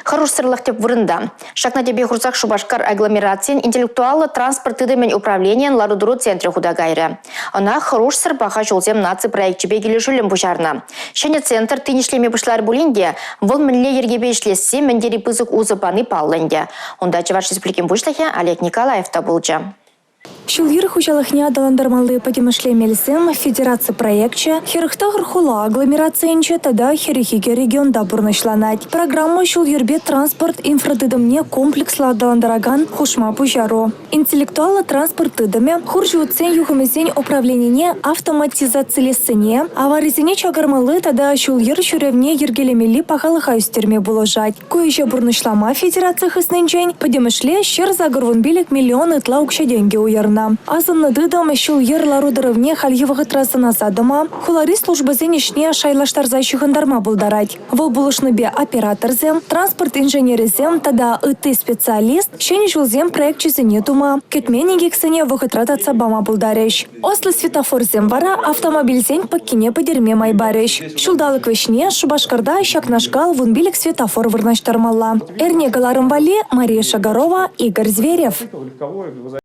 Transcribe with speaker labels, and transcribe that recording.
Speaker 1: Хорош сырлах теп вырында. Шакна тебе хурсак Шубашкар агломерациен интеллектуалы транспорты мен управлениен ларудуру центре худагайры. Она хорош сыр баха жолзем наци проект чебе келешулем бушарна. Шене центр тынишлеме бушлар булинде, вол мінле ергебе ишлесе мендери пызык узыпаны палленде. Онда чеваш республикин бушлахе Олег Николаев табылча.
Speaker 2: Шулгир хучалыхне адаландармалы подемышлемелсем федерация проектче херхтагыр хула агломерациянче тада херихиге регионда бурнышланать. Программа шулгирбе транспорт инфратыдымне комплекслы адаландараган хушма пужару. Интеллектуалы транспорт тыдыме хуржуцен юхымезен управленине автоматизациялесене, аваризене чагармалы тада шулгир шуревне ергелемели пахалыха үстерме буложать. Коиже бурнышлама федерация хысненчен подемышле щер загорвун билик миллион ытла укша деньги уярна. Азынны дыдам шул ерларудырывне хальевығы трасына задыма, хулари службы зенешне шайлаштарза шығындарма булдарать. Вол булышныбе операторзем, транспорт инженеризем, тада ыты специалист, шені жулзем проект чизіне тума, кетмені гексене вғытрататса бама булдареш. Ослы светофорзем вара автомобильзен паккине подерме майбареш. Шулдалық вешне Шубашкарда шакнашкал вунбилик светофор вырнаштармалла. Эрне галарым вали Мария Шагарова, Игорь Зверев.